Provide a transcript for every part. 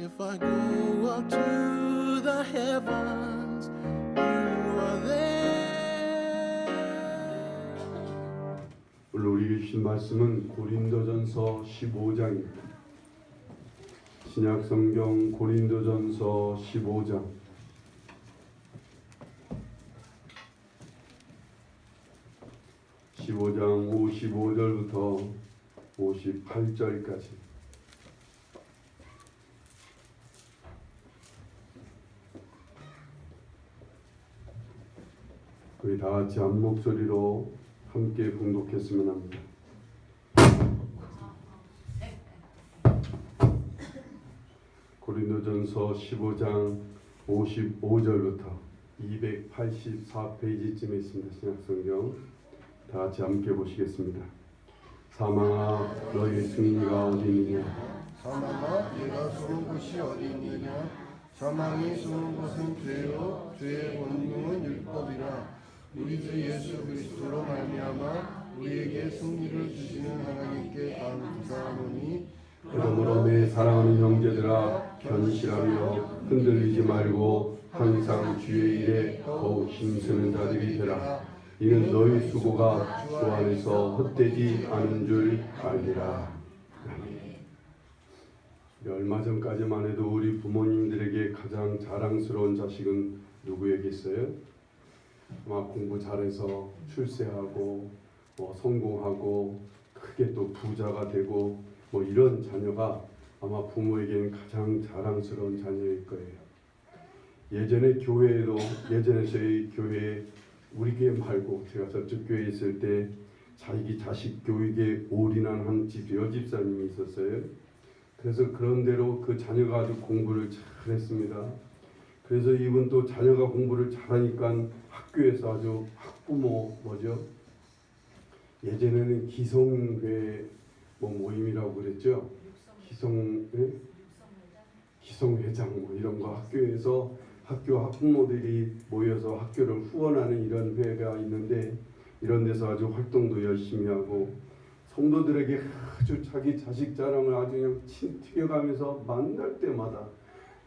If I go up to the heavens, you are there. 오늘 우리에게 주신 말씀은 고린도전서 15장입니다. 신약성경 고린도전서 15장 55절부터 58절까지 우리 다 같이 한 목소리로 함께 봉독했으면 합니다. 고린도전서 15장 55절부터 284페이지쯤에 있습니다. 신약성경 다 같이 함께 보시겠습니다. 사망아 너의 승리가 어디 있느냐? 사망아 내가 숨은 곳이 어디 있느냐? 사망이 숨은 곳은 죄요 죄의 권능은 율법이라. 우리 주 예수 그리스도로 말미암아 우리에게 승리를 주시는 하나님께 감사하노니. 그러므로 내 사랑하는 형제들아 견실하며 흔들리지 말고 항상 주의 일에 더욱 힘쓰는 자들이 되라. 이는 너희 수고가 주 안에서 헛되지 않은 줄 알리라. 얼마 전까지만 해도 우리 부모님들에게 가장 자랑스러운 자식은 누구에겠어요? 아마 공부 잘해서 출세하고 성공하고 크게 또 부자가 되고 이런 자녀가 아마 부모에게는 가장 자랑스러운 자녀일 거예요. 예전에 예전에 교회에 우리 교회 말고 제가 저쪽 교회에 있을 때 자기 자식 교육에 올인한 한 여집사님이 있었어요. 그래서 그런대로 그 자녀가 아주 공부를 잘했습니다. 그래서 이분 또 자녀가 공부를 잘하니까 학교에서 아주 학부모 예전에는 기성회 모임이라고 그랬죠. 기성회장 이런 거 학교에서 학교 학부모들이 모여서 학교를 후원하는 이런 회가 있는데 이런 데서 아주 활동도 열심히 하고 성도들에게 아주 자기 자식 자랑을 아주 그냥 튀겨가면서 만날 때마다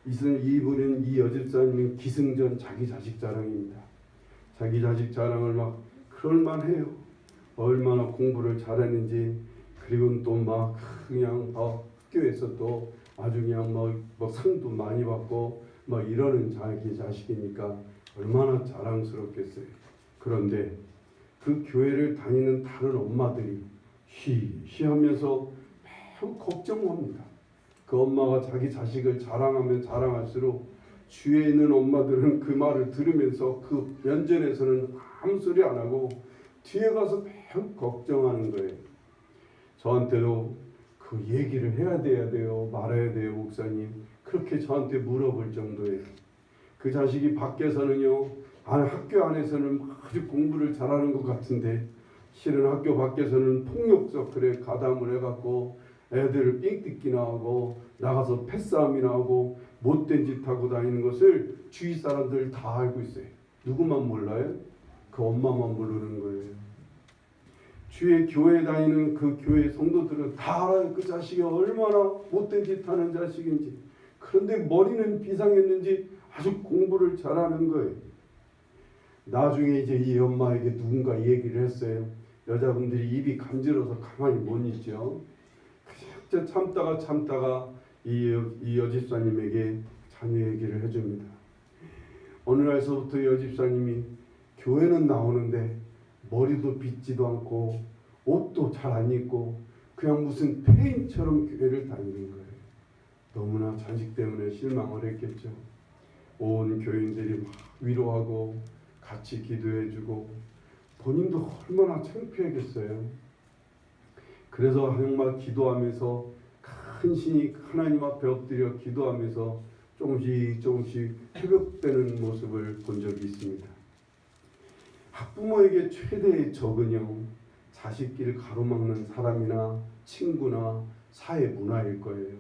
이분은 이 여집사님은 기승전 자기 자식 자랑입니다. 자기 자식 자랑을 막 그럴만해요. 얼마나 공부를 잘했는지. 그리고 또 막 그냥 학교에서 또 아주 그냥 상도 많이 받고 이러는 자기 자식이니까 얼마나 자랑스럽겠어요. 그런데 그 교회를 다니는 다른 엄마들이 하면서 매우 걱정합니다. 그 엄마가 자기 자식을 자랑하면 자랑할수록 주위에 있는 엄마들은 그 말을 들으면서 그 면전에서는 아무 소리 안 하고 뒤에 가서 매우 걱정하는 거예요. 저한테도 그 얘기를 해야 돼요 말아야 돼요 목사님, 그렇게 저한테 물어볼 정도예요. 그 자식이 밖에서는요 학교 안에서는 아주 공부를 잘하는 것 같은데 실은 학교 밖에서는 폭력 서클에 가담을 해갖고 애들을 삥뜯기나 하고 나가서 패싸움이나 하고 못된 짓 하고 다니는 것을 주위 사람들 다 알고 있어요. 누구만 몰라요? 그 엄마만 모르는 거예요. 주위에 교회 다니는 그 교회 성도들은 다 알아요. 그 자식이 얼마나 못된 짓 하는 자식인지. 그런데 머리는 비상했는지 아주 공부를 잘하는 거예요. 나중에 이제 이 엄마에게 누군가 얘기를 했어요. 여자분들이 입이 간지러서 가만히 못 있죠. 그냥 참다가 이 여집사님에게 자녀 얘기를 해줍니다. 어느 날서부터 여집사님이 교회는 나오는데 머리도 빗지도 않고 옷도 잘 안 입고 그냥 무슨 폐인처럼 교회를 다니는 거예요. 너무나 자식 때문에 실망을 했겠죠. 온 교인들이 막 위로하고 같이 기도해주고 본인도 얼마나 창피하겠어요. 그래서 정말 기도하면서 간신히 하나님 앞에 엎드려 기도하면서 조금씩 회복되는 모습을 본 적이 있습니다. 학부모에게 최대의 적은요 자식끼리 가로막는 사람이나 친구나 사회 문화일 거예요.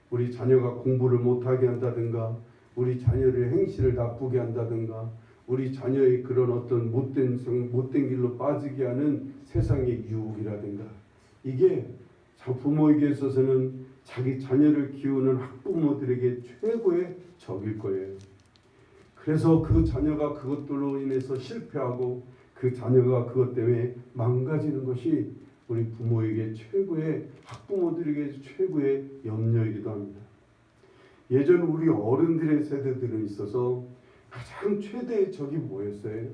우리 자녀가 공부를 못하게 한다든가 우리 자녀의 행실을 나쁘게 한다든가 우리 자녀의 그런 어떤 못된 길로 빠지게 하는 세상의 유혹이라든가 이게 부모에게 있어서는 자기 자녀를 키우는 학부모들에게 최고의 적일 거예요. 그래서 그 자녀가 그것들로 인해서 실패하고 그 자녀가 그것 때문에 망가지는 것이 우리 부모에게 최고의 학부모들에게 최고의 염려이기도 합니다. 예전 우리 어른들의 세대들은 있어서 가장 최대의 적이 뭐였어요?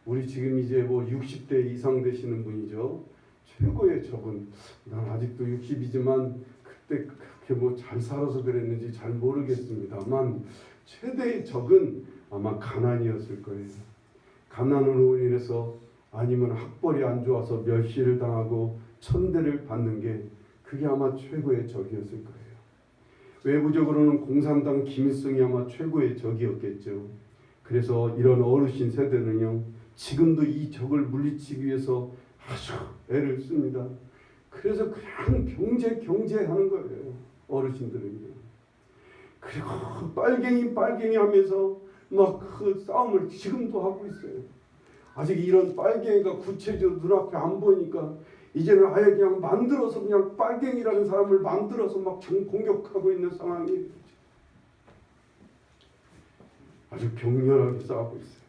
우리 지금 이제 뭐 60대 이상 되시는 분이죠. 최고의 적은 난 아직도 60이지만 그때 그렇게 뭐 잘 살아서 그랬는지 잘 모르겠습니다만 최대의 적은 아마 가난이었을 거예요. 가난으로 인해서 아니면 학벌이 안 좋아서 멸시를 당하고 천대를 받는 게 그게 아마 최고의 적이었을 거예요. 외부적으로는 공산당 김일성이 아마 최고의 적이었겠죠. 그래서 이런 어르신 세대는요, 지금도 이 적을 물리치기 위해서 아주 애를 씁니다. 그래서 그냥 경제하는 거예요. 어르신들은요. 그리고 빨갱이 하면서 막 그 싸움을 지금도 하고 있어요. 아직 이런 빨갱이가 구체적으로 눈앞에 안 보이니까 이제는 아예 그냥 만들어서 그냥 빨갱이라는 사람을 만들어서 막 공격하고 있는 상황이에요. 아주 격렬하게 싸우고 있어요.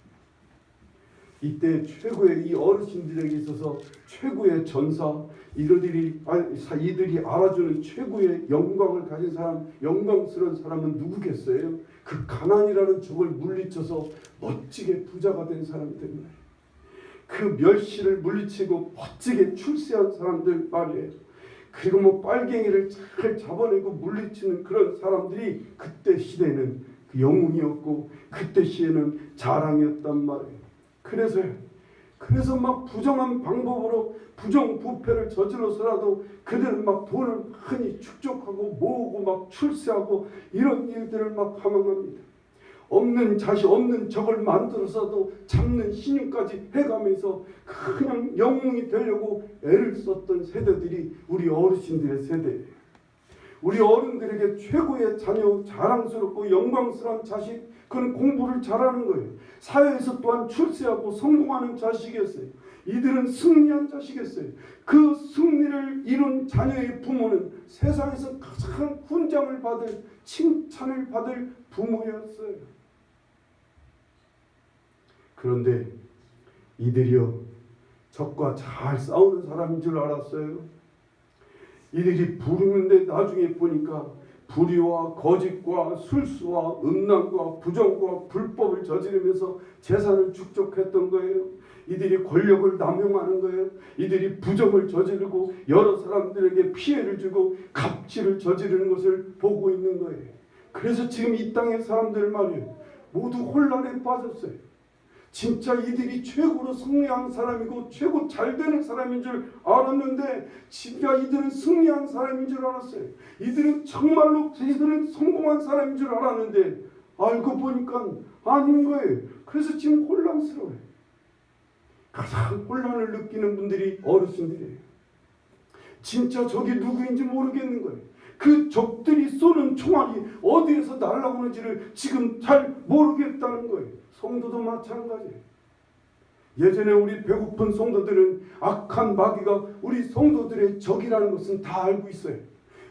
이때 최고의 이 어르신들에게 있어서 최고의 전사, 이들이 알아주는 최고의 영광을 가진 사람, 영광스러운 사람은 누구겠어요? 그 가난이라는 적을 물리쳐서 멋지게 부자가 된 사람들 말이에요. 그 멸시를 물리치고 멋지게 출세한 사람들 말이에요. 그리고 뭐 빨갱이를 잘 잡아내고 물리치는 그런 사람들이 그때 시대는 그 영웅이었고 그때 시에는 자랑이었단 말이에요. 그래서 막 부정한 방법으로 부정부패를 저질러서라도 그들은 막 돈을 많이 축적하고 모으고 막 출세하고 이런 일들을 막 함양합니다. 없는 자식 없는 적을 만들어서도 잡는 신용까지 해가면서 그냥 영웅이 되려고 애를 썼던 세대들이 우리 어르신들의 세대예요. 우리 어른들에게 최고의 자녀, 자랑스럽고 영광스러운 자식, 그는 공부를 잘하는 거예요. 사회에서 또한 출세하고 성공하는 자식이었어요. 이들은 승리한 자식이었어요. 그 승리를 이룬 자녀의 부모는 세상에서 가장 훈장을 받을, 칭찬을 받을 부모였어요. 그런데 이들이요, 적과 잘 싸우는 사람인 줄 알았어요. 이들이 부르는데 나중에 보니까 불의와 거짓과 술수와 음란과 부정과 불법을 저지르면서 재산을 축적했던 거예요. 이들이 권력을 남용하는 거예요. 이들이 부정을 저지르고 여러 사람들에게 피해를 주고 갑질을 저지르는 것을 보고 있는 거예요. 그래서 지금 이 땅의 사람들 말이에요, 모두 혼란에 빠졌어요. 진짜 이들이 최고로 승리한 사람이고 최고 잘 되는 사람인 줄 알았는데 진짜 이들은 승리한 사람인 줄 알았어요. 이들은 정말로 이들은 성공한 사람인 줄 알았는데 알고 보니까 아닌 거예요. 그래서 지금 혼란스러워요. 가장 혼란을 느끼는 분들이 어르신들이에요. 진짜 적이 누구인지 모르겠는 거예요. 그 적들이 쏘는 총알이 어디에서 날아오는지를 지금 잘 모르겠다는 거예요. 성도도 마찬가지예요. 예전에 우리 배고픈 성도들은 악한 마귀가 우리 성도들의 적이라는 것은 다 알고 있어요.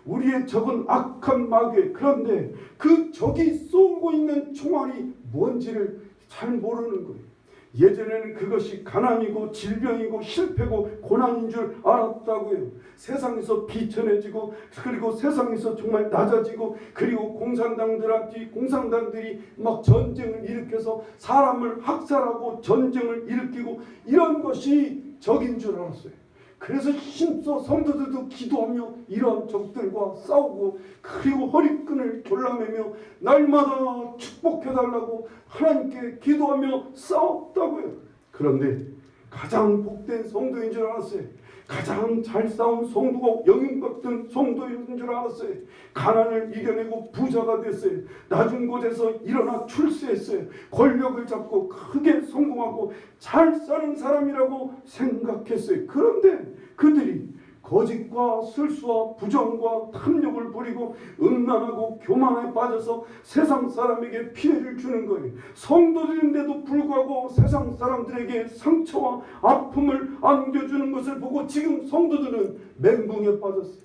우리의 적은 악한 마귀예요. 그런데 그 적이 쏘고 있는 총알이 뭔지를 잘 모르는 거예요. 예전에는 그것이 가난이고 질병이고 실패고 고난인 줄 알았다고요. 세상에서 비천해지고 그리고 세상에서 정말 낮아지고 그리고 공산당들이 막 전쟁을 일으켜서 사람을 학살하고 전쟁을 일으키고 이런 것이 적인 줄 알았어요. 그래서 힘써 성도들도 기도하며 이런 적들과 싸우고 그리고 허리끈을 졸라매며 날마다 축복해달라고 하나님께 기도하며 싸웠다고요. 그런데 가장 복된 성도인 줄 알았어요. 가장 잘 싸운 성도가 영웅같은 성도인 줄 알았어요. 가난을 이겨내고 부자가 됐어요. 낮은 곳에서 일어나 출세했어요. 권력을 잡고 크게 성공하고 잘 사는 사람이라고 생각했어요. 그런데 그들이 거짓과 술수와 부정과 탐욕을 부리고 음란하고 교만에 빠져서 세상 사람에게 피해를 주는 거예요. 성도들인데도 불구하고 세상 사람들에게 상처와 아픔을 안겨주는 것을 보고 지금 성도들은 멘붕에 빠졌어요.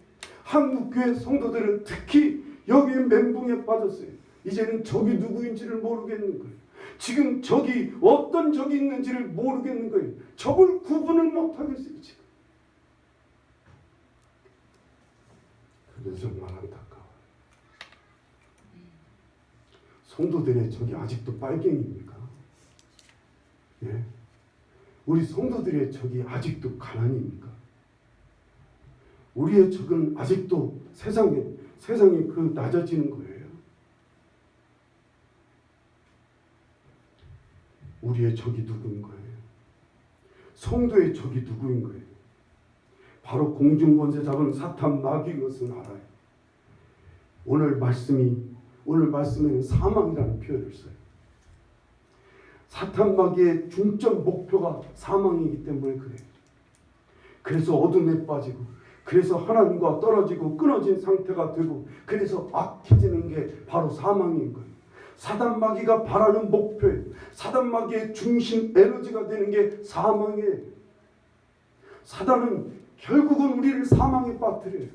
한국교회 성도들은 특히 여기에 멘붕에 빠졌어요. 이제는 적이 누구인지를 모르겠는 거예요. 지금 적이 어떤 적이 있는지를 모르겠는 거예요. 적을 구분을 못하겠어요. 지금. 그래서 정말 안타까워요. 성도들의 적이 아직도 빨갱이입니까? 예? 우리 성도들의 적이 아직도 가난입니까? 우리의 적은 아직도 세상에 그 낮아지는 거예요. 우리의 적이 누구인 거예요? 성도의 적이 누구인 거예요? 바로 공중권세 잡은 사탄 마귀인 것은 알아요. 오늘 말씀에는 사망이라는 표현을 써요. 사탄 마귀의 중점 목표가 사망이기 때문에 그래요. 그래서 어둠에 빠지고, 그래서 하나님과 떨어지고 끊어진 상태가 되고, 그래서 악해지는 게 바로 사망인 거예요. 사단 마귀가 바라는 목표예요. 사단 마귀의 중심 에너지가 되는 게 사망이에요. 사단은 결국은 우리를 사망에 빠뜨려요.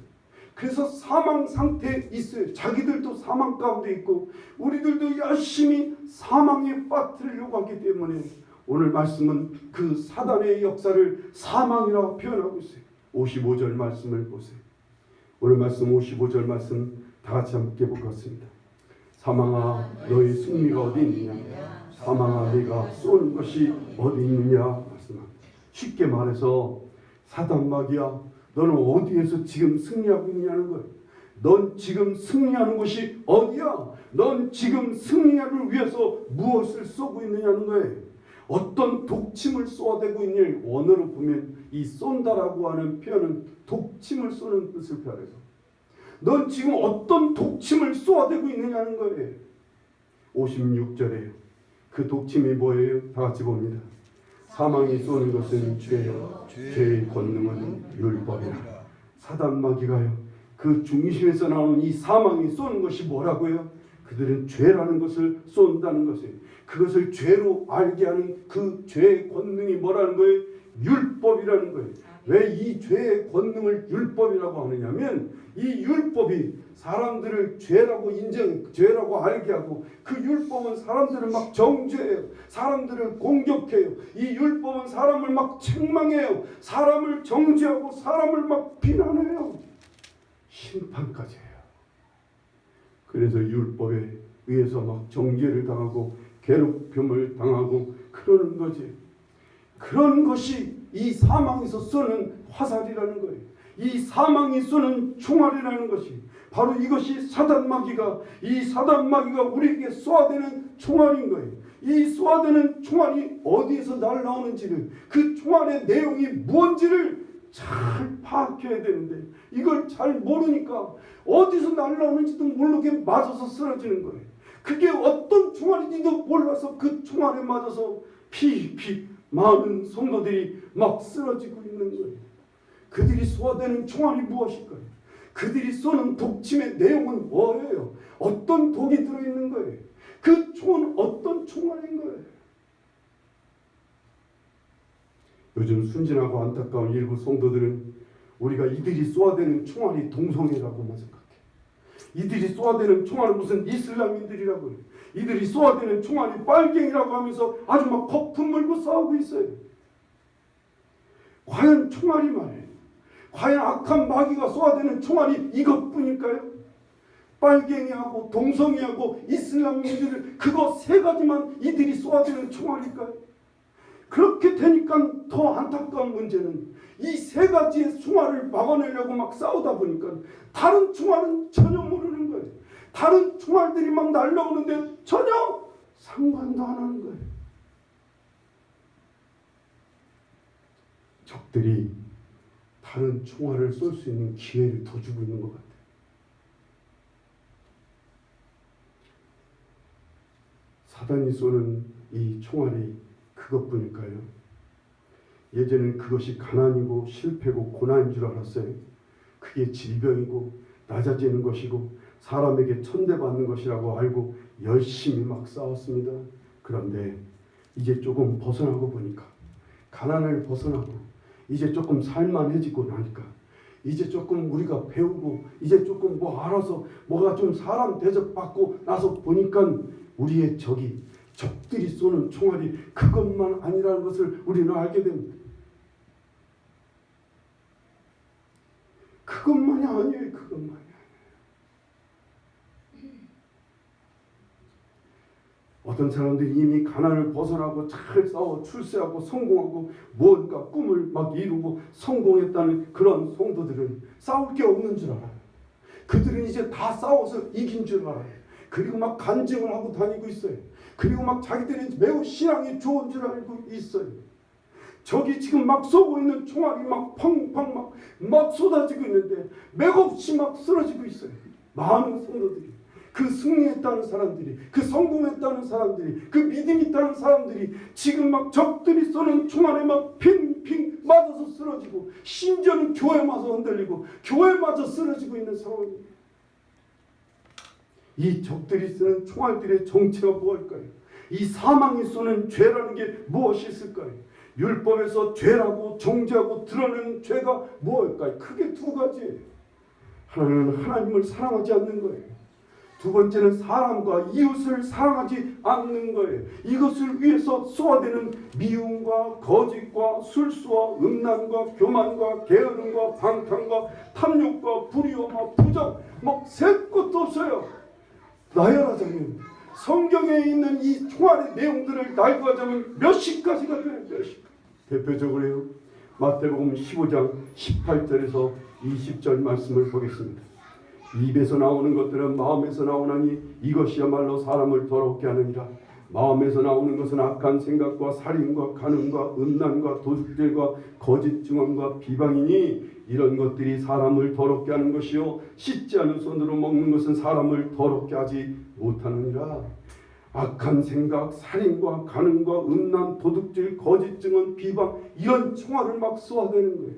그래서 사망 상태에 있어요. 자기들도 사망 가운데 있고 우리들도 열심히 사망에 빠뜨리려고 하기 때문에 오늘 말씀은 그 사단의 역사를 사망이라고 표현하고 있어요. 55절 말씀을 보세요. 오늘 말씀 55절 말씀 다 같이 함께 보겠습니다. 사망아 너의 승리가 어디 있느냐? 사망아 네가 쏘는 것이 어디 있느냐? 말씀합니다. 쉽게 말해서 사단 마귀야, 너는 어디에서 지금 승리하고 있냐는 거예요. 넌 지금 승리하는 곳이 어디야? 넌 지금 승리를 위해서 무엇을 쏘고 있느냐는 거예요. 어떤 독침을 쏘아대고 있느냐. 원어로 보면 이 쏜다라고 하는 표현은 독침을 쏘는 뜻을 표현해서 넌 지금 어떤 독침을 쏘아대고 있느냐는 거예요. 56절에 그 독침이 뭐예요? 다 같이 봅니다. 사망이 쏘는 것은 죄요, 죄의 권능은 율법이라. 사단 마귀가요, 그 중심에서 나오는 이 사망이 쏘는 것이 뭐라고요? 그들은 죄라는 것을 쏜다는 것이에요. 그것을 죄로 알게 하는 그 죄의 권능이 뭐라는 거예요? 율법이라는 거예요. 왜 이 죄의 권능을 율법이라고 하느냐면 이 율법이 사람들을 죄라고 알게 하고 그 율법은 사람들을 막 정죄해요. 사람들을 공격해요. 이 율법은 사람을 막 책망해요. 사람을 정죄하고 사람을 막 비난해요. 심판까지 해요. 그래서 율법에 의해서 막 정죄를 당하고 괴롭힘을 당하고 그러는 거지. 그런 것이 이 사망에서 쏘는 화살이라는 거예요. 이 사망이 쏘는 총알이라는 것이 바로 이것이 사단 마귀가 우리에게 쏘아대는 총알인 거예요. 이 쏘아대는 총알이 어디에서 날라오는지를, 그 총알의 내용이 무엇인지를 잘 파악해야 되는데 이걸 잘 모르니까 어디서 날라오는지도 모르게 맞아서 쓰러지는 거예요. 그게 어떤 총알인지도 몰라서 그 총알에 맞아서 피피 많은 성도들이 막 쓰러지고 있는 거예요. 그들이 쏘아대는 총알이 무엇일까요? 그들이 쏘는 독침의 내용은 뭐예요? 어떤 독이 들어있는 거예요? 그 총은 어떤 총알인 거예요? 요즘 순진하고 안타까운 일부 성도들은 우리가 이들이 쏘아대는 총알이 동성애라고만 생각해. 이들이 쏘아대는 총알은 무슨 이슬람인들이라고 해요. 이들이 쏘아대는 총알이 빨갱이라고 하면서 아주 막 거품 물고 싸우고 있어요. 과연 총알이 말이에요. 과연 악한 마귀가 쏘아대는 총알이 이것뿐일까요? 빨갱이하고 동성애하고 이슬람인들 그거 세 가지만 이들이 쏘아대는 총알일까요? 그렇게 되니까 더 안타까운 문제는 이 세 가지의 총알을 막아내려고 막 싸우다 보니까 다른 총알은 전혀 모르는 거예요. 다른 총알들이 막 날라오는데 전혀 상관도 안 하는 거예요. 적들이 다른 총알을 쏠 수 있는 기회를 더 주고 있는 것 같아요. 사단이 쏘는 이 총알이 그것뿐일까요? 예전엔 그것이 가난이고 실패고 고난인 줄 알았어요. 그게 질병이고 낮아지는 것이고 사람에게 천대받는 것이라고 알고 열심히 막 싸웠습니다. 그런데 이제 조금 벗어나고 보니까 가난을 벗어나고 이제 조금 살만해지고 나니까 이제 조금 우리가 배우고 이제 조금 뭐 알아서 뭐가 좀 사람 대접받고 나서 보니까 우리의 적들이 쏘는 총알이 그것만 아니라는 것을 우리는 알게 됩니다. 그것만이 아니에요. 그것만이 아니에요. 어떤 사람들이 이미 가난을 벗어나고 잘 싸워 출세하고 성공하고 뭔가 꿈을 막 이루고 성공했다는 그런 성도들은 싸울 게 없는 줄 알아요. 그들은 이제 다 싸워서 이긴 줄 알아요. 그리고 막 간증을 하고 다니고 있어요. 그리고 막 자기들이 매우 신앙이 좋은 줄 알고 있어요. 저기 지금 막 쏘고 있는 총알이 막 펑펑 막 쏟아지고 있는데 맥없이 막 쓰러지고 있어요. 많은 성도들이, 그 승리했다는 사람들이, 그 성공했다는 사람들이, 그 믿음 있다는 사람들이 지금 막 적들이 쏘는 총알에 막 핑핑 맞아서 쓰러지고, 심지어는 교회마저 흔들리고 교회마저 쓰러지고 있는 상황입니다. 이 적들이 쓰는 총알들의 정체가 무엇일까요? 이 사망이 쏘는 죄라는 게 무엇이 있을까요? 율법에서 죄라고 정죄하고 드러내는 죄가 무엇일까요? 크게 두 가지예요. 하나는 하나님을 사랑하지 않는 거예요. 두 번째는 사람과 이웃을 사랑하지 않는 거예요. 이것을 위해서 쏘아대는 미움과 거짓과 술수와 음란과 교만과 게으름과 방탕과 탐욕과 불의와 부정, 뭐 셀 것도 없어요. 나열하자면 성경에 있는 이 총알의 내용들을 날고하자면 몇십 가지가 돼요. 몇십. 대표적으로요, 마태복음 15장 18절에서 20절 말씀을 보겠습니다. 입에서 나오는 것들은 마음에서 나오나니 이것이야말로 사람을 더럽게 하느니라. 마음에서 나오는 것은 악한 생각과 살인과 간음과 음란과 도둑질과 거짓 증언과 비방이니 이런 것들이 사람을 더럽게 하는 것이요 씻지 않은 손으로 먹는 것은 사람을 더럽게 하지 못하느니라. 악한 생각, 살인과 간음과 음란, 도둑질, 거짓 증언, 비방, 이런 총알을 막 쏘아대는 거예요.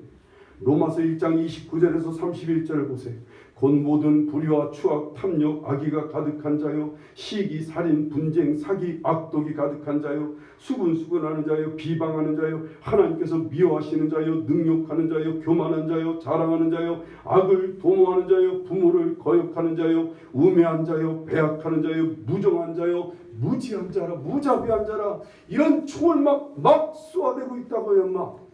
로마서 1장 29절에서 31절을 보세요. 곧 모든 불의와 추악, 탐욕, 악의가 가득한 자요, 시기, 살인, 분쟁, 사기, 악독이 가득한 자요, 수군수군하는 자요, 비방하는 자요, 하나님께서 미워하시는 자요, 능욕하는 자요, 교만한 자요, 자랑하는 자요, 악을 도모하는 자요, 부모를 거역하는 자요, 우매한 자요, 배약하는 자요, 무정한 자요, 무지한 자라, 무자비한 자라, 이런 총을 막 쏘아대고 있다고요. 막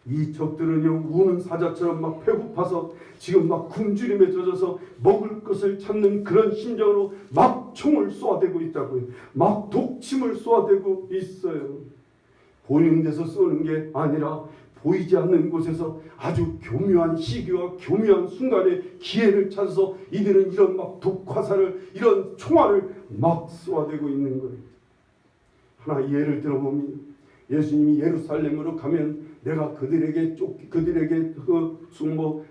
이 적들은요, 우는 사자처럼 막 배고파서 지금 막 굶주림에 젖어서 먹을 것을 찾는 그런 심정으로 막 총을 쏘아대고 있다고요. 막 독침을 쏘아대고 있어요. 보이는 데서 쏘는 게 아니라 보이지 않는 곳에서 아주 교묘한 시기와 교묘한 순간에 기회를 찾아서 이들은 이런 막 독화살을, 이런 총알을 막 쏘아대고 있는 거예요. 하나 예를 들어보면 예수님이 예루살렘으로 가면 내가 그들에게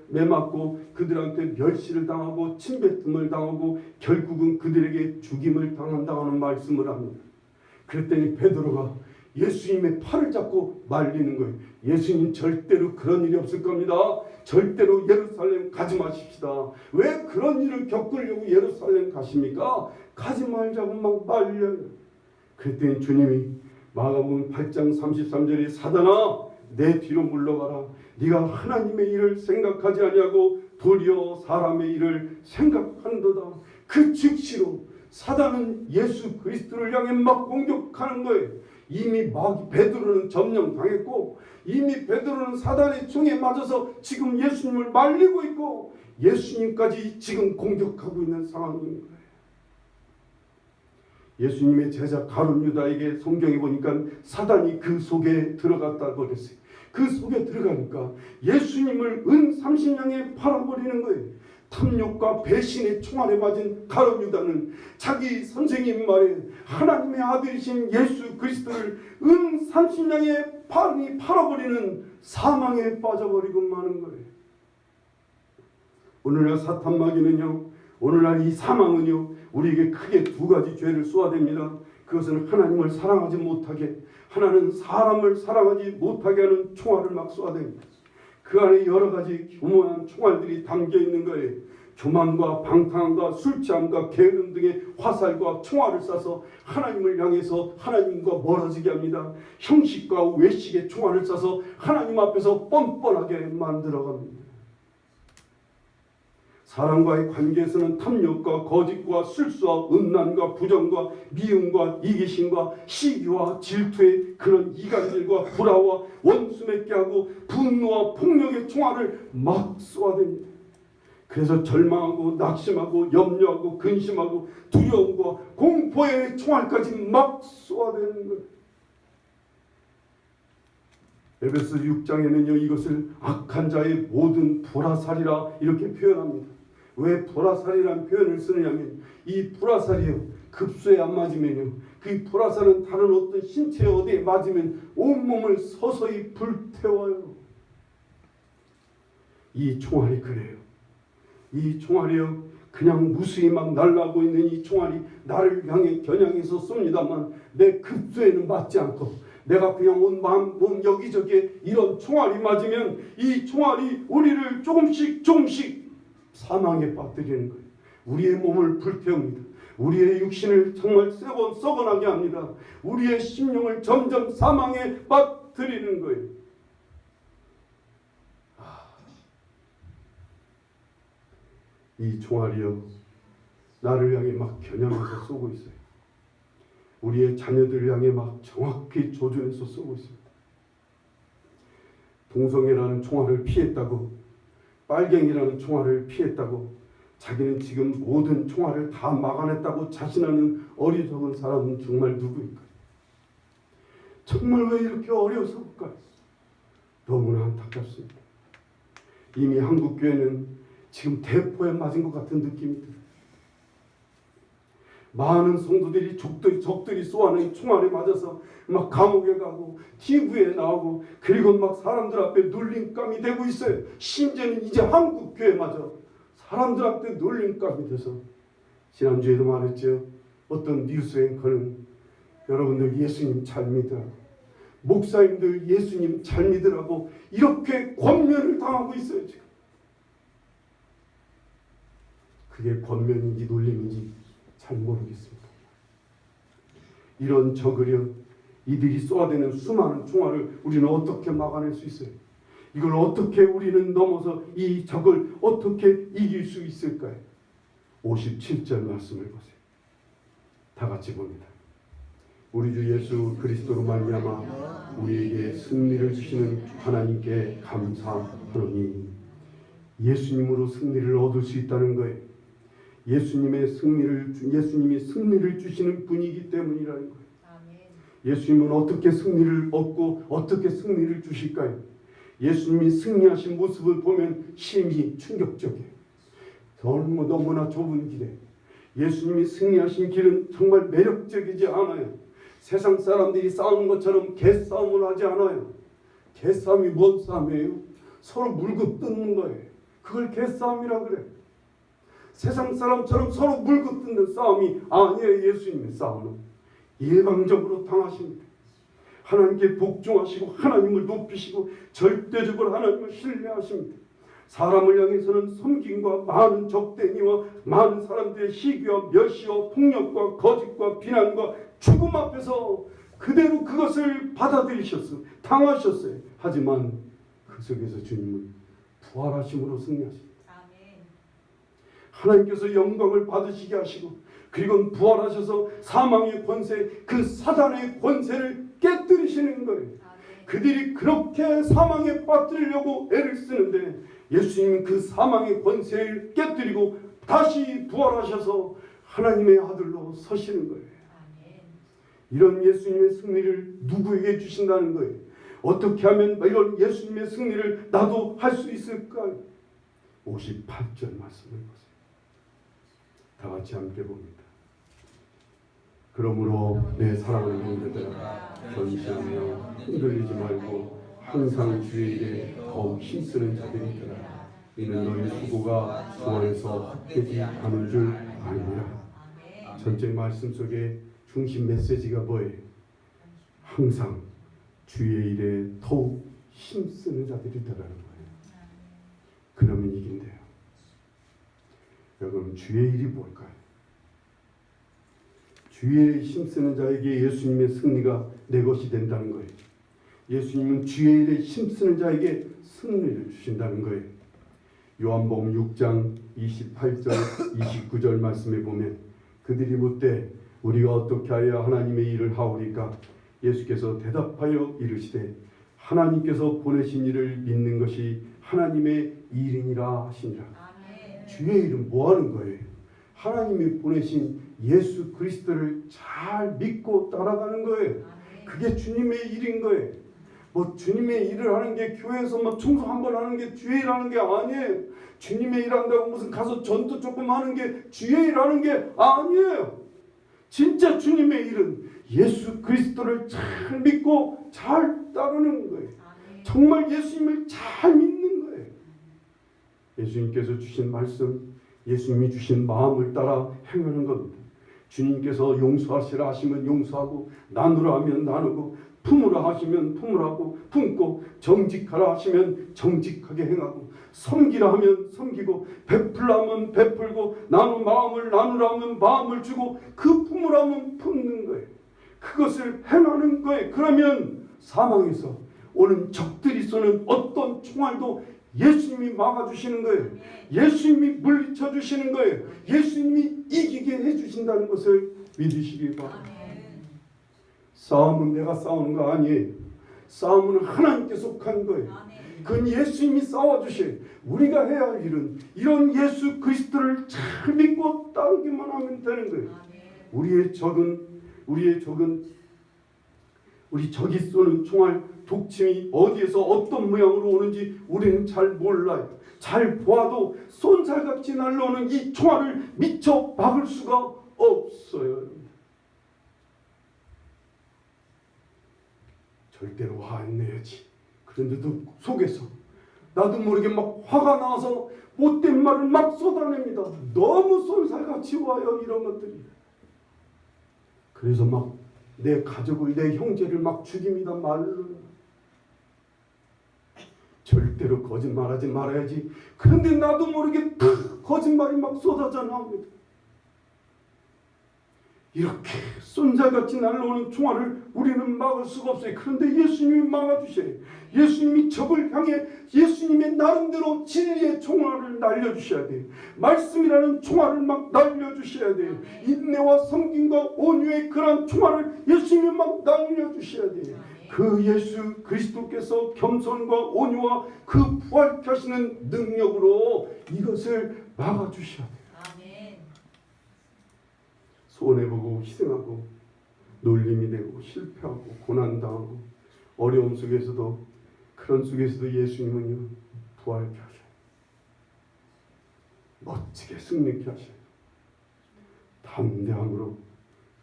매맞고 그들한테 멸시를 당하고 침뱉음을 당하고 결국은 그들에게 죽임을 당한다는 말씀을 합니다. 그랬더니 베드로가 예수님의 팔을 잡고 말리는 거예요. 예수님 절대로 그런 일이 없을 겁니다. 절대로 예루살렘 가지 마십시다. 왜 그런 일을 겪으려고 예루살렘 가십니까? 가지 말자고 막 말려요. 그랬더니 주님이 마가복음 8장 33절에 사단아 내 뒤로 물러가라. 네가 하나님의 일을 생각하지 아니하고 도리어 사람의 일을 생각한도다. 그 즉시로 사단은 예수 그리스도를 향해 막 공격하는 거예요. 이미 베드로는 점령당했고 이미 베드로는 사단의 총에 맞아서 지금 예수님을 말리고 있고 예수님까지 지금 공격하고 있는 상황인 거예요. 예수님의 제자 가룟 유다에게 성경에 보니까 사단이 그 속에 들어갔다고 그랬어요. 그 속에 들어가니까 예수님을 은 30냥에 팔아버리는 거예요. 탐욕과 배신의 총알에 맞은 가룟 유다는 자기 선생님 말에 하나님의 아들이신 예수 그리스도를 은 30냥에 팔아버리는 사망에 빠져버리고 마는 거예요. 오늘날 사탄 마귀는요, 오늘날 이 사망은요, 우리에게 크게 두 가지 죄를 쏘아댑니다. 그것은 하나님을 사랑하지 못하게, 하나는 사람을 사랑하지 못하게 하는 총알을 막 쏘아댑니다. 그 안에 여러 가지 교묘한 총알들이 담겨 있는 거예요. 교만과 방탕함과 술 취함과 게으름 등의 화살과 총알을 쏴서 하나님을 향해서 하나님과 멀어지게 합니다. 형식과 외식의 총알을 쏴서 하나님 앞에서 뻔뻔하게 만들어갑니다. 사람과의 관계에서는 탐욕과 거짓과 술수와 음란과 부정과 미움과 이기심과 시기와 질투의 그런 이간질과 불화와 원수 맺게 하고 분노와 폭력의 총알을 막 쏘아댑니다. 그래서 절망하고 낙심하고 염려하고 근심하고 두려움과 공포의 총알까지 막 쏘아대는 거예요. 에베소 6장에는요 이것을 악한 자의 모든 불화살이라 이렇게 표현합니다. 왜 불화살이라는 표현을 쓰느냐면 이 불화살이요 급소에 안 맞으면요 그 불화살은 다른 어떤 신체 어디에 맞으면 온몸을 서서히 불태워요. 이 총알이 그래요. 이 총알이요 그냥 무수히 막 날아가고 있는 이 총알이 나를 향해 겨냥해서 쏩니다만 내 급소에는 맞지 않고 내가 그냥 온 마음 몸 여기저기에 이런 총알이 맞으면 이 총알이 우리를 조금씩 사망에 빠뜨리는 거예요. 우리의 몸을 불태웁니다. 우리의 육신을 정말 썩어나게 합니다. 우리의 심령을 점점 사망에 빠뜨리는 거예요. 이 총알이요 나를 향해 막 겨냥해서 쏘고 있어요. 우리의 자녀들을 향해 막 정확히 조준해서 쏘고 있습니다. 동성애라는 총알을 피했다고, 빨갱이라는 총알을 피했다고, 자기는 지금 모든 총알을 다 막아냈다고 자신하는 어리석은 사람은 정말 누구일까요? 정말 왜 이렇게 어려워서 볼까요? 너무나 안타깝습니다. 이미 한국 교회는 지금 대포에 맞은 것 같은 느낌이 들어요. 많은 성도들이 적들이 쏘아낸 총알에 맞아서 막 감옥에 가고 TV에 나오고 그리고 막 사람들 앞에 놀림감이 되고 있어요. 심지어는 이제 한국 교회마저 사람들한테 놀림감이 돼서 지난주에도 말했죠. 어떤 뉴스 앵커는 여러분들 예수님 잘 믿으라고, 목사님들 예수님 잘 믿으라고 이렇게 권면을 당하고 있어요. 지금 그게 권면인지 놀림인지 잘 모르겠습니다. 이런 적으려 이들이 쏘아대는 수많은 총알을 우리는 어떻게 막아낼 수 있어요? 이걸 어떻게 우리는 넘어서 이 적을 어떻게 이길 수 있을까요? 57절 말씀을 보세요. 다 같이 봅니다. 우리 주 예수 그리스도로 말미암아 우리에게 승리를 주시는 하나님께 감사하노니, 예수님으로 승리를 얻을 수 있다는 거예요. 예수님이 승리를 주시는 분이기 때문이라는 거예요. 예수님은 어떻게 승리를 얻고 어떻게 승리를 주실까요? 예수님이 승리하신 모습을 보면 심히 충격적이에요. 너무나 좁은 길에 예수님이 승리하신 길은 정말 매력적이지 않아요. 세상 사람들이 싸우는 것처럼 개싸움을 하지 않아요. 개싸움이 뭔 싸움이에요? 서로 물고 뜯는 거예요. 그걸 개싸움이라고 그래요. 세상 사람처럼 서로 물고 뜯는 싸움이 아니에요. 예수님의 싸움은 일방적으로 당하십니다. 하나님께 복종하시고 하나님을 높이시고 절대적으로 하나님을 신뢰하십니다. 사람을 향해서는 섬김과 많은 적대미와 많은 사람들의 시기와 멸시와 폭력과 거짓과 비난과 죽음 앞에서 그대로 그것을 받아들이셨어요. 당하셨어요. 하지만 그 속에서 주님은 부활하심으로 승리하십니다. 하나님께서 영광을 받으시게 하시고 그리고 부활하셔서 사망의 권세, 그 사단의 권세를 깨뜨리시는 거예요. 그들이 그렇게 사망에 빠뜨리려고 애를 쓰는데 예수님은 그 사망의 권세를 깨뜨리고 다시 부활하셔서 하나님의 아들로 서시는 거예요. 이런 예수님의 승리를 누구에게 주신다는 거예요? 어떻게 하면 이런 예수님의 승리를 나도 할 수 있을까요? 58절 말씀을 보세요. 다 같이 함께 봅니다. 그러므로 내 사랑하는 형제들아, 견실하며 흔들리지 말고 항상 주에게 더욱 힘쓰는 자들이 되라. 이는 너희 수고가 주 안에서 헛되지 않은 줄 아니라. 전체 말씀 속에 중심 메시지가 뭐예요? 항상 주의 일에 더욱 힘쓰는 자들이 되라는 거예요. 그러면 이긴대요. 여러분, 주의 일이 뭘까요? 주의 일에 힘쓰는 자에게 예수님의 승리가 내 것이 된다는 거예요. 예수님은 주의 일에 힘쓰는 자에게 승리를 주신다는 거예요. 요한복음 6장 28절 29절 말씀에 보면 그들이 묻되 우리가 어떻게 하여야 하나님의 일을 하오리까? 예수께서 대답하여 이르시되 하나님께서 보내신 이를 믿는 것이 하나님의 일이니라 하시니라. 주의 일은 뭐 하는 거예요? 하나님이 보내신 예수 그리스도를 잘 믿고 따라가는 거예요. 그게 주님의 일인 거예요. 뭐 주님의 일을 하는 게 교회에서 뭐 청소 한번 하는 게 주의 일 하는 게 아니에요. 주님의 일 한다고 무슨 가서 전도 조금 하는 게 주의 일 하는 게 아니에요. 진짜 주님의 일은 예수 그리스도를 잘 믿고 잘 따르는 거예요. 정말 예수님을 잘 믿는 거예요. 예수님께서 주신 말씀, 예수님이 주신 마음을 따라 행하는 겁니다. 주님께서 용서하시라 하시면 용서하고, 나누라 하면 나누고, 품으라 하시면 품으라고 품고, 정직하라 하시면 정직하게 행하고, 섬기라 하면 섬기고, 베풀라 하면 베풀고, 마음을 나누라 하면 마음을 주고, 그 품으라 하면 품는 거예요. 그것을 행하는 거예요. 그러면 사망에서 오는 적들이 쏘는 어떤 총알도 예수님이 막아주시는 거예요. 예수님이 물리쳐 주시는 거예요. 예수님이 이기게 해주신다는 것을 믿으시기 바랍니다. 싸움은 내가 싸우는 거 아니에요. 싸움은 하나님께 속한 거예요. 그건 예수님이 싸워주셔요. 우리가 해야 할 일은 이런 예수 그리스도를 잘 믿고 따르기만 하면 되는 거예요. 우리 적이 쏘는 총알, 독침이 어디에서 어떤 모양으로 오는지 우리는 잘 몰라요. 잘 보아도 쏜살같이 날라오는 이 총알을 미처 막을 수가 없어요. 절대로 화 안 내야지. 그런데도 속에서 나도 모르게 막 화가 나서 못된 말을 막 쏟아냅니다. 너무 쏜살같이 와요, 이런 것들이. 그래서 막 내 가족을, 내 형제를 막 죽입니다, 말로. 절대로 거짓말하지 말아야지. 그런데 나도 모르게 거짓말이 막 쏟아져 나옵니다. 이렇게 쏜살같이 날아오는 총알을 우리는 막을 수가 없어요. 그런데 예수님이 막아주셔요. 예수님이 적을 향해 예수님의 나름대로 진리의 총알을 날려주셔야 돼요. 말씀이라는 총알을 막 날려주셔야 돼요. 인내와 섬김과 온유의 그런 총알을 예수님이 막 날려주셔야 돼요. 그 예수 그리스도께서 겸손과 온유와 그 부활케 하시는 능력으로 이것을 막아주셔야 돼요. 손해보고 희생하고 놀림이 되고 실패하고 고난당하고 어려움 속에서도, 그런 속에서도 예수님은요 부활케 하셔요. 멋지게 승리케 하셔요. 담대함으로,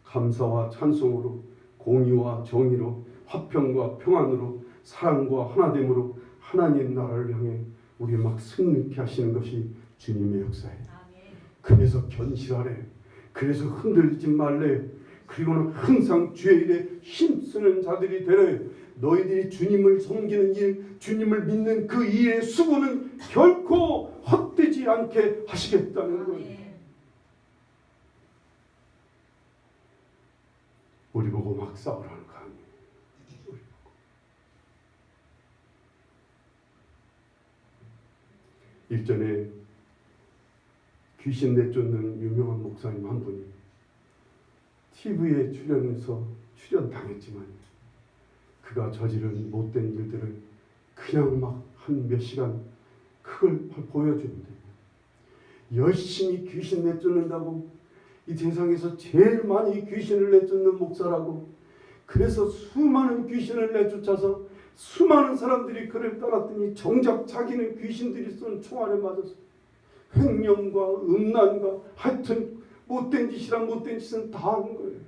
감사와 찬송으로, 공의와 정의로, 화평과 평안으로, 사랑과 하나됨으로 하나님 나라를 향해 우리 막 승리케 하시는 것이 주님의 역사예요. 그래서 견실하래요. 그래서 흔들리지 말래요. 그리고는 항상 주의 일에 힘쓰는 자들이 되래요. 너희들이 주님을 섬기는 일, 주님을 믿는 그 일의 수고는 결코 헛되지 않게 하시겠다는 거예요. 우리 보고 막 싸우라는 거 아니에요. 일전에 귀신 내쫓는 유명한 목사님 한 분이 TV에 출연해서 출연당했지만 그가 저지른 못된 일들을 그냥 막 한 몇 시간 그걸 보여주는데, 열심히 귀신 내쫓는다고 이 세상에서 제일 많이 귀신을 내쫓는 목사라고, 그래서 수많은 귀신을 내쫓아서 수많은 사람들이 그를 따랐더니 정작 자기는 귀신들이 쏜 총알에 맞았어. 횡령과 음란과 하여튼 못된 짓이란 못된 짓은 다 하는 거예요.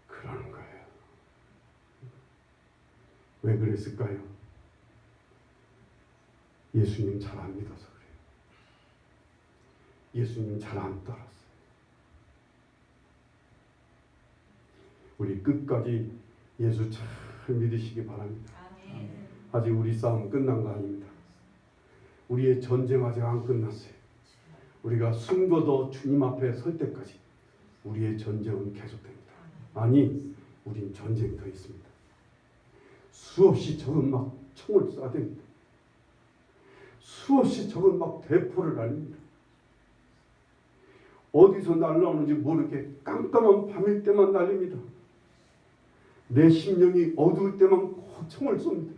그러는 거예요. 왜 그랬을까요? 예수님 잘 안 믿어서 그래요. 예수님 잘 안 따랐어요. 우리 끝까지 예수 잘 믿으시기 바랍니다. 아직 우리 싸움 끝난 거 아닙니다. 우리의 전쟁 아직 안 끝났어요. 우리가 숨고도 주님 앞에 설 때까지 우리의 전쟁은 계속됩니다. 아니, 우린 전쟁이 더 있습니다. 수없이 적은 막 총을 쏴댑니다. 수없이 적은 막 대포를 날립니다. 어디서 날라오는지 모르게 깜깜한 밤일 때만 날립니다. 내 심령이 어두울 때만 총을 쏩니다.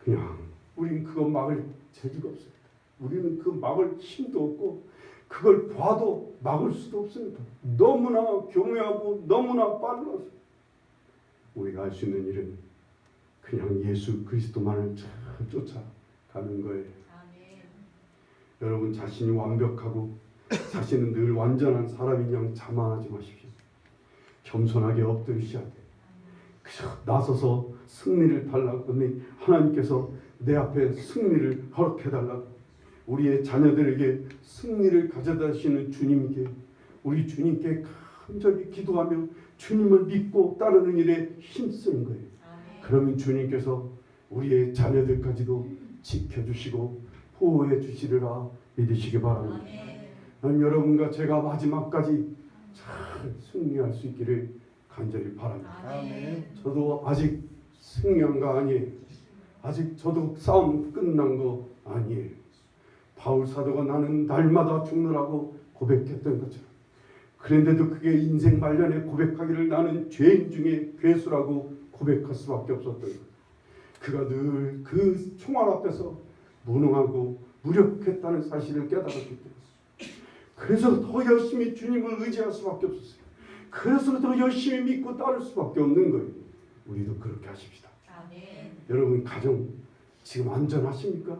그냥 우린 그거 막을 재주가 없습니다. 우리는 그 막을 힘도 없고 그걸 봐도 막을 수도 없습니다. 너무나 교묘하고 너무나 빨라서 우리가 할 수 있는 일은 그냥 예수 그리스도만을 쫓아가는 거예요. 아멘. 여러분 자신이 완벽하고 자신은 늘 완전한 사람인 양 자만하지 마십시오. 겸손하게 엎드리셔야 돼요. 그저 나서서 승리를 달라고 하나님께서 내 앞에 승리를 허락해달라고 우리의 자녀들에게 승리를 가져다 주시는 주님께 우리 주님께 간절히 기도하며 주님을 믿고 따르는 일에 힘쓰는 거예요. 아멘. 그러면 주님께서 우리의 자녀들까지도 지켜주시고 보호해 주시리라 믿으시기 바랍니다. 아멘. 여러분과 제가 마지막까지 잘 승리할 수 있기를 간절히 바랍니다. 아멘. 저도 아직 승리한 거 아니에요. 아직 저도 싸움 끝난 거 아니에요. 바울 사도가 나는 날마다 죽느라고 고백했던 것처럼 그런데도 그게 인생 말년에 고백하기를 나는 죄인 중에 괴수라고 고백할 수밖에 없었던 거예요. 그가 늘 그 총알 앞에서 무능하고 무력했다는 사실을 깨달았기 때문에 그래서 더 열심히 주님을 의지할 수밖에 없었어요. 그래서 더 열심히 믿고 따를 수밖에 없는 거예요. 우리도 그렇게 하십시다. 아멘. 여러분 가정 지금 안전하십니까?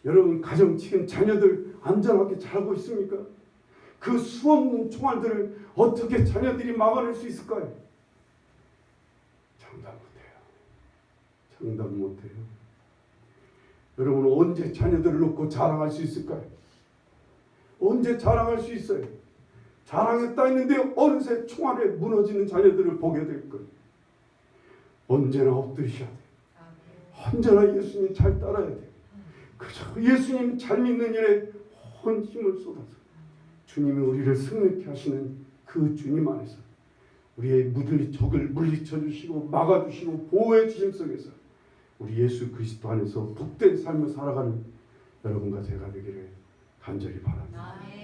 여러분 가정 지금 자녀들 안전하게 자라고 있습니까? 그 수없는 총알들을 어떻게 자녀들이 막아낼 수 있을까요? 장담 못해요. 장담 못해요. 여러분 언제 자녀들을 놓고 자랑할 수 있을까요? 언제 자랑할 수 있어요? 자랑했다 했는데 어느새 총알에 무너지는 자녀들을 보게 될 거예요. 언제나 엎드리셔야 돼요. 언제나 예수님 잘 따라야 돼요. 그저 예수님 잘 믿는 일에 온 힘을 쏟아서 주님이 우리를 승리케 하시는 그 주님 안에서 우리의 적을 물리쳐 주시고 막아 주시고 보호해 주심 속에서 우리 예수 그리스도 안에서 복된 삶을 살아가는 여러분과 제가 되기를 간절히 바랍니다. 아멘.